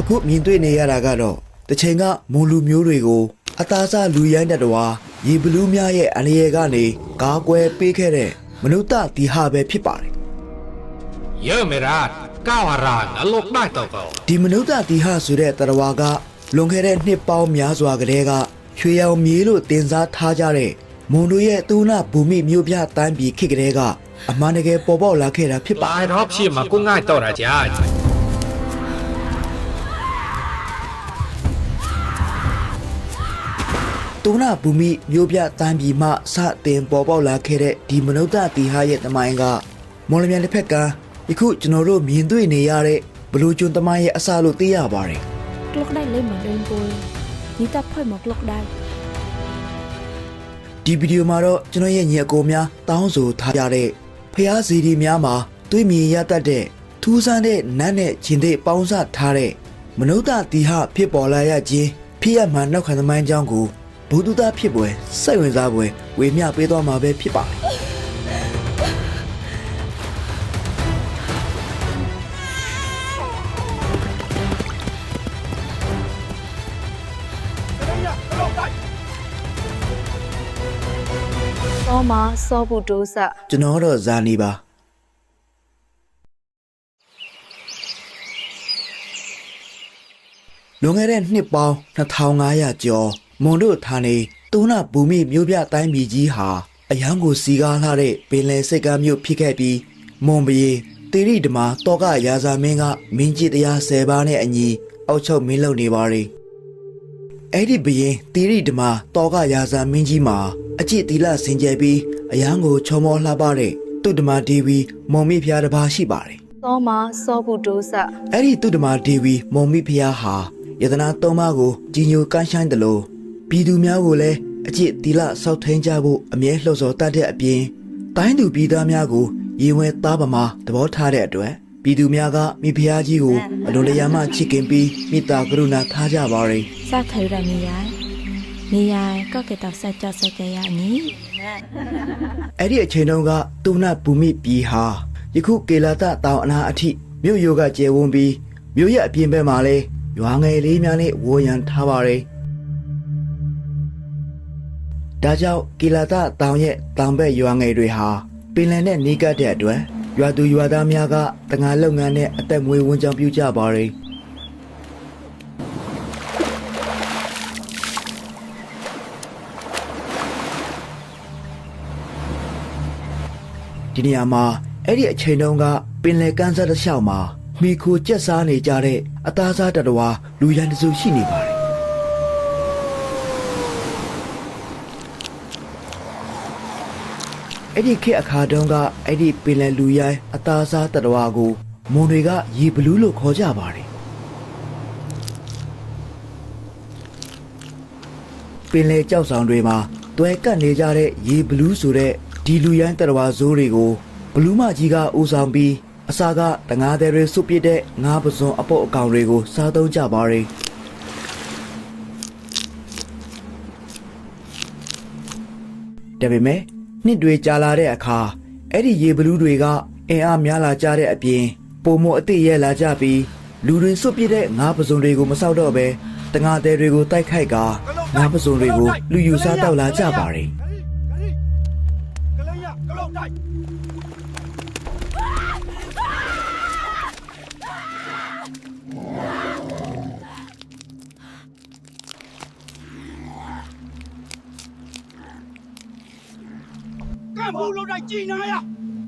ခုမြင်တွေ့နေရတာကတော့တစ်ချိန်ကမွန်လူမျိုးတွေကိုအသားစားလူရိုင်းတဲ့တော်ရေဘလူးများရဲ့အန္တရာယ်ကနေကာကွယ်ပေးခဲ့တဲ့မနုဿဒီဟာပဲဖြစ်ပါတယ်เยอะไม่รัดก้าวรางอลกได้ต่อก่อนဒီမနုဿဒီဟာဆိုတဲ့တော်ကလွန်ခဲ့တဲ့နှစ်ပေါင်းများစွာကတည်းကရွှေရောင်မြေလို့တင်စားထားကြတဲ့မွန်တို့ရဲ့သူနာဘူမိမျိုးပြတန်းပြီးခေတ်ကလေးကအမှန်တကယ်ပေါ်ပေါက်လာခဲ့တာဖြစ်ပါไอ้รอบชีมากูง่ายต่อละจ้าသူနာဘူမိမျိုးပြတန်းပြီးမှစတင်ပေါ်ပေါက်လာခဲ့တဲ့ဒီမနုဿဒီဟာရဲ့တမိုင်းကမော်လမြိုင်တစ်ဖက်ကယခုကျွန်တော်တို့မြင်တွေ့နေရတဲ့ဘလူးကျွန်းတမိုင်းရဲ့အစလို့သိရပါတယ်กลกได้เลยมาเดินปุยนี่ตับพ่อยหมอกลกได้ဒီဗီဒီယိုမှာတော့ကျွန်တော်ရဲ့ညီအကိုများတောင်းဆိုထားကြတဲ့ဖျားစီဒီများမှာတွေးမြင်ရတတ်တဲ့ထူးဆန်းတဲ့နတ်နဲ့ဂျင်သေးပေါင်းစထားတဲ့မနုဿဒီဟဖြစ်ပေါ်လာရခြင်းဖြစ်ရမှနောက်ခံသမိုင်းကြောင်းကိုဘုဒ္ဓတာဖြစ်ပွဲစိတ်ဝင်စားပွဲဝေမျှပေးသွားမှာပဲဖြစ်ပါတယ်စောမစောဘူးတိုးစကျွန်တော်တော့ဇာနေပါလွန်ခဲ့တဲ့နှစ်ပေါင်း2500ကျော်မွန်တို့ဌာနေသူနာဘူမိမျိုးပြတိုင်းပြည်ကြီးဟာအယံကိုစီကားလာတဲ့ပင်လယ်စိတ်ကားမျိုးဖြစ်ခဲ့ပြီးမွန်ဘရီတိရိဓမာတောကရာဇာမင်းကမင်းကြီးတရား10ပါးနဲ့အညီအောက်ချုပ်မင်းလုပ်နေပါရီအဲ့ဒီဘရင်တိရိဓမာတောကရာဇာမင်းကြီးမှာအကျင့်သီလစင်ကြယ်ပြီးအယံကိုချောမောလှပတဲ့တုဒ္ဓမာဒေဝီမုံမိဖျားတစ်ပါးရှိပါတယ်စောမစောဘူးတိုးစအဲ့ဒီတုဒ္ဓမာဒေဝီမုံမိဖျားဟာယတနာသုံးပါးကိုကြီးညိုကန်းဆိုင်တယ်လို့ပြည်သူများကိုလည်းအကျင့်သီလစောင့်ထိန်ကြဖို့အမြဲလှုံ့ဆော်တတ်တဲ့အပြင်တိုင်းသူပြည်သားများကိုရေဝဲသားပမာသဘောထားတဲ့အတွက်ပြည်သူများကမိဖုရားကြီးကိုအလိုလျာမှချစ်ခင်ပြီးမေတ္တာကရုဏာထားကြပါရယ်စထိုရမီယိုင်မိယိုင်ကောက်ကတောက်ဆက်ကြဆက်ကြရနီအဲ့ဒီအချိန်တုန်းကသူနာဘူမိပြည်ဟာယခုကေလာတတောင်အနာအထိမြို့ရိုးကကျယ်ဝန်းပြီးမြို့ရဲ့အပြင်ဘက်မှာလည်းရွာငယ်လေးများနဲ့ဝေါ်ရန်ထားပါရယ်ဒါကြောင့်ကီလာတတောင်ရဲ့တောင်ဘက်ရွာငယ်တွေဟာပင်လယ်နဲ့နီးကပ်တဲ့အတွက်ရွာသူရွာသားများကတငါလုပ်ငန်းနဲ့အသက်မွေးဝမ်းကြောင်းပြုကြပါရယ်ဒီနေရာမှာအဲ့ဒီအချိန်တုန်းကပင်လယ်ကမ်းစပ်တစ်လျှောက်မှာမိခိုကျက်စားနေကြတဲ့အသားစားတတော်လူရန်တစုရှိနေပါတယ်အဲ့ဒီခေတ်အခါတုန်းကအဲ့ဒီပင်လယ်လူရိုင်းအသားစားတတော်ကိုမွန်တွေကရေဘလူးလို့ခေါ်ကြပါတယ်ပင်လယ်ကြောက်ဆောင်တွေမှာတွဲကပ်နေကြတဲ့ရေဘလူးဆိုတဲ့ဒီလူရိုင်းတတော်ဇိုးတွေကိုဘလူးမကြီးကဦးဆောင်ပြီးအစာကတငါးတွေစုပ်ပစ်တဲ့ငါးပစွန်အပုတ်အကောင်တွေကိုစားသုံးကြပါရယ်ဒါပေမဲ့နှစ်တွေကြာလာတဲ့အခါအဲ့ဒီရေဘလူးတွေကအင်အားများလာကြတဲ့အပြင်ပုံမအသစ်ရဲလာကြပြီးလူတွေစုပ်ပစ်တဲ့ငါးပစွန်တွေကိုမစောက်တော့ပဲတငါးတွေကိုတိုက်ခိုက်ကငါးပစွန်တွေကိုလူယူစားတောက်လာကြပါရယ်ဘူးလို့တိုက်ကြည်နာရ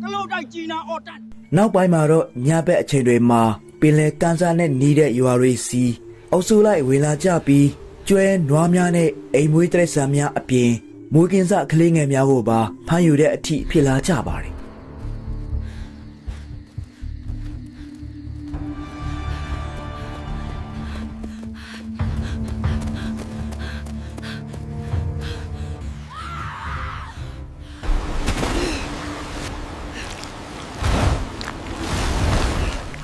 ကလောက်တိုက်ကြည်နာအော်တန်နောက်ပိုင်းမှာတော့ညဘက်အချိန်တွေမှာပင်လယ်ကမ်းစပ်နဲ့နီးတဲ့ရွာတွေစီအုပ်စုလိုက်ဝင်လာကြပြီးကျွဲနွားများနဲ့အိမ်မွေးတိရစ္ဆာန်များအပြင်မွေးကင်းစကလေးငယ်များကိုပါဖမ်းယူတဲ့အထိဖြစ်လာကြပါတယ်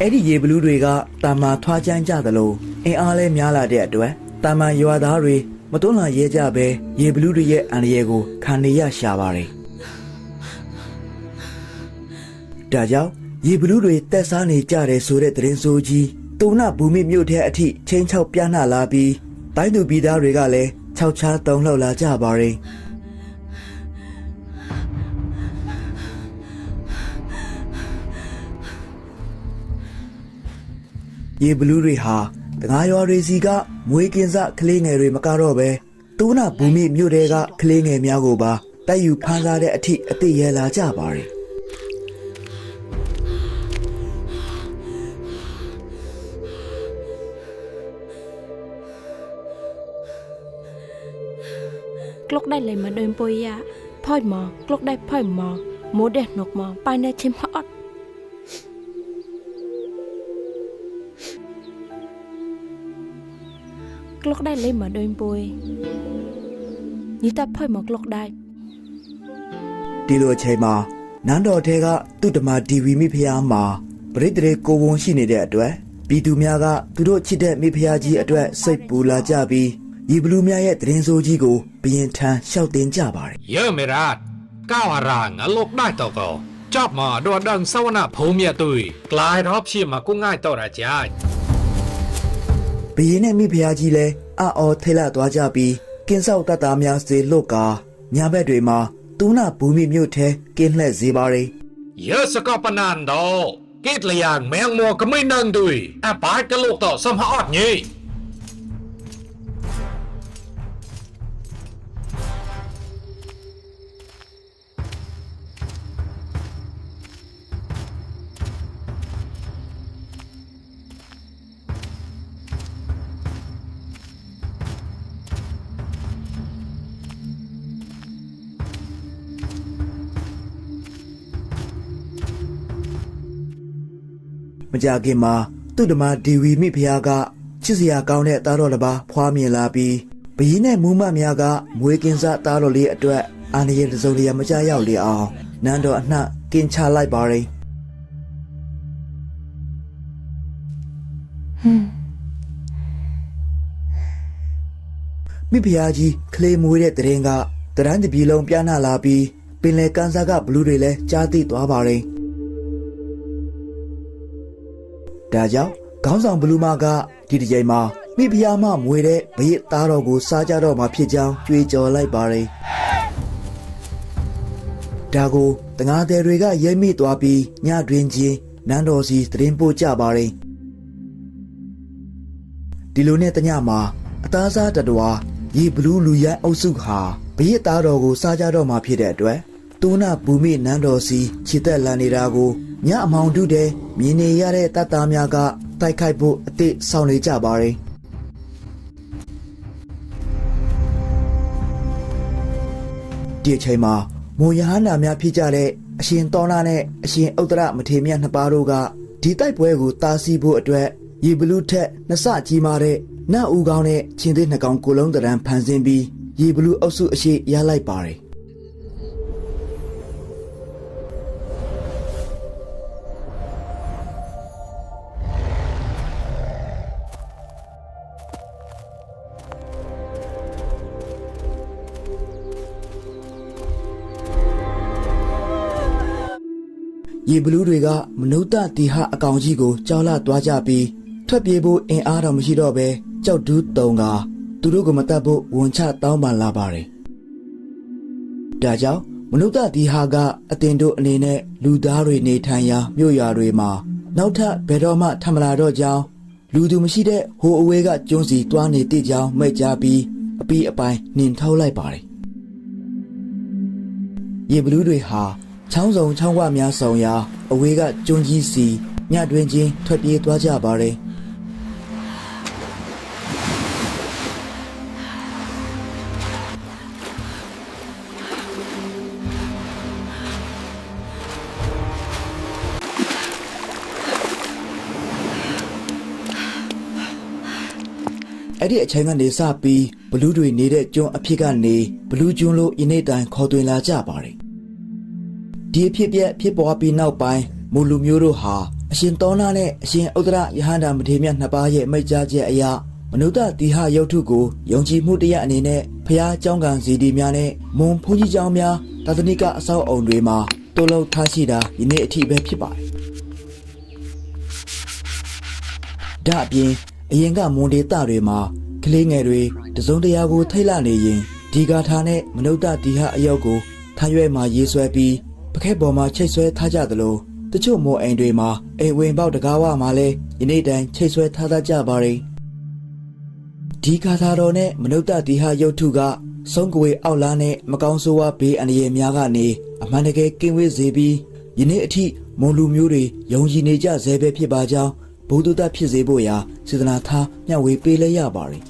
အဲ့ဒီရေဘလူးတွေကတာမာထွားချမ်းကြသလိုအင်အားလဲများလာတဲ့အတွက်တာမန်ရွာသားတွေမတွန်းလာရဲကြပဲရေဘလူးတွေရဲ့အန္တရာယ်ကိုခံနေရရှာပါတယ်။ဒါကြောင့်ရေဘလူးတွေတက်စားနေကြတယ်ဆိုတဲ့သတင်းဆိုးကြီး တူနာဘူမိမြို့ထဲအထိချင်းချောက်ပြနှလာပြီးတိုင်းသူပြည်သားတွေကလည်းခြောက်ချားတုံလှုပ်လာကြပါရင်ရေဘလူးတွေဟာတငါရွာတွေစီကမွေးကင်းစကလေးငယ်တွေမကတော့ပဲတူနာဘူမိမြို့ထဲကကလေးငယ်များကိုပါတိုက်ယူဖမ်းစားတဲ့အထိအသိရဲလာကြပါရင်กลกได้เลยมาเดินปุยยะพ่อยหมอกลกได้พ่อยหมอโมเดนนกหมอไปในชิมฮอดกลกได้เลยมาเดินปุยนี่ตาพ่อยหมอกลกได้ဒီလိုအချိန်မှာနန်းတော်ထဲကသူ့ဓမ္မဒီဝီမိဖုရားမှာပရိသေကိုဝန်ရှိနေတဲ့အတွက်ပြည်သူများကသူတို့ချစ်တဲ့မိဖုရားကြီးအတွက်စိတ်ပူလာကြပြီးရေဘလူးများရဲ့တရင်စိုးကြီးကိုဘရင်ထံလျှောက်တင်ကြပါတယ် เยอะไม่รัดก้าวรางลกได้ต่อก็จอบมาดวดังสวรรค์ภูมิตุยกลายรอบชีมาก็ง่ายต่อระจาย ဘရင်နဲ့မိဖုရားကြီးလည်းအော်ထိတ်လန့်သွားကြပြီးကင်းဆောက်တတ်တာများစေလို့ကာညာဘက်တွေမှာတူနာဘူမိမြို့ထဲကင်းလှည့်စေပါရင် เยอะสกปนันดอกิดเลยอย่างแมงมัวก็ไม่นั่งดุยอาปายกะโลกต่อสมหอดงี้ မကြခင်မှာသူ့ဓမ္မဒီဝီမိဖုရားကချစ်စရာကောင်းတဲ့သားတော်တစ်ပါးဖွားမြင်လာပြီးဘရင်နဲ့မူးမများကမွေးကင်းစားသားတော်လေးအတွက်အာဏာရင်တစုံတရာမကြရောက်လေအောင်နန်းတော်အနှံ့ကင်းချလိုက်ပါရင်မိဖုရားကြီးကလေးမွေးတဲ့တရင်ကတရန်တပြည်လုံးပြနှလာပြီးပင်လယ်ကမ်းစားကဘလူးတွေလည်းကြားသိသွားပါရင်ဒါကြောင့်ခေါင်းဆောင်ဘလူးမကဒီတစ်ချိန်မှာမိဖုရားမမွေတဲ့ဘရစ်သားတော်ကိုစားကြတော့မှာဖြစ်ကြောင်းကြွေးကြော်လိုက်ပါရင်ဒါကိုတငါသည်တွေကရိပ်မိသွားပြီးညတွင်ချင်းနန်းတော်စီသတင်းပို့ကြပါရင်ဒီလိုနဲ့တညမှာအသားစားတတော်ရေဘလူးလူရိုင်းအုပ်စုဟာဘရစ်သားတော်ကိုစားကြတော့မှာဖြစ်တဲ့အတွက်တူနာဘူမိနန်းတော်စီခြေသက်လန်နေတာကိုညအမောင်တုတဲ့မြင်နေရတဲ့တပ်သားများကတိုက်ခိုက်ဖို့အသည့်ဆောင်နေကြပါရင်ဒီအချိန်မှာမွန်ရဟန္တာများဖြစ်ကြတဲ့အရှင်သောနာနဲ့အရှင်ဥတ္တရမထေရမြတ်နှစ်ပါးတို့ကဒီတိုက်ပွဲကိုတားဆီးဖို့အတွက်ရေဘလူးထက်နှစ်ဆကြီးမာတဲ့နတ်ဦးကောင်းနဲ့ချင်းသေးနှစ်ကောင်ကိုလုံးတရံဖန်ဆင်းပြီးရေဘလူးအုပ်စုအရှိရလိုက်ပါတယ်ရေဘလူးတွေကမနုဿတိဟအကောင်ကြီးကိုကြောက်လသွားကြပြီးထွက်ပြေးဖို့အင်အားတော်မရှိတော့ပဲကြောက်ဒူးတုံကသူတို့ကိုမတတ်ဖို့ဝန်ချတောင်းပန်လာပါတယ်။ဒါကြောင့်မနုဿတိဟကအတင်တို့အနေနဲ့လူသားတွေနေထိုင်ရာမြို့ရွာတွေမှာနောက်ထပ်ဘယ်တော့မှထမလာတော့ကြောင်းလူသူမရှိတဲ့ဟိုအဝေးကကျွန်းစီတွားနေတိကြောင်းမိတ်ကြပြီးအပီးအပိုင်းနှင်ထုတ်လိုက်ပါတယ်။ရေဘလူးတွေဟာချောင်းစုံချောင်းဝများဆောင်ရာအဝေးကကျွန်းကြီးစီညတွင်ချင်းထွက်ပြေးသွားကြပါတယ်အဲ့ဒီအချိန်ကနေစပြီးဘလူးတွေနေတဲ့ကျွန်းအဖြစ်ကနေဘလူးကျွန်းလို့ယနေ့တိုင်ခေါ်သွင်းလာကြပါတယ်ဒီအဖြစ်ဖြစ်ပွားပြီးနောက်ပိုင်းမူလူမျိုးတို့ဟာအရှင်သောနာနဲ့အရှင်ဥတ္တရယဟန္တာမထေရမြတ်နှစ်ပါးရဲ့မိတ်ကြားချက်အရမနုဿတိဟရုပ်ထုကိုယုံကြည်မှုတရားအနေနဲ့ဖျားเจ้าကံစီဒီများနဲ့မွန်ဘုန်းကြီးเจ้าများသာသနိကအဆောက်အုံတွေမှာတိုးလောက်ထားရှိတာယနေ့အထိပဲဖြစ်ပါတယ်ဒ ဒါအပြင်အရင်ကမွန်ဒေတာတွေမှာကလေးငယ်တွေတစုံတရာကိုထိတ်လနေရင်ဒီဂါထာနဲ့မနုဿတီဟအယုတ်ကိုထားရွဲမှာရေးဆွဲပြီးပခဲပေါ်မှာချိတ်ဆွဲထားကြသလိုတချို့မော်အိမ်တွေမှာအိမ်ဝင်ပေါက်တကားဝမှာလည်းယနေ့တိုင်ချိတ်ဆွဲထားတတ်ကြပါရင်ဒီဂါထာတော်နဲ့မနုဿတီဟယုတ်ထုကဆုံးကွေအောက်လားနဲ့မကောင်းဆိုးဝါးဘေးအန္တရာယ်များကနေအမှန်တကယ်ကင်းဝေးစေပြီးယနေ့အထိမွန်လူမျိုးတွေယုံကြည်နေကြဆဲပဲဖြစ်ပါကြောင်းဘုဒ္ဓတဖြစ်စေဖို့ရာစေတနာထားမျှဝေပေးလဲရပါတယ်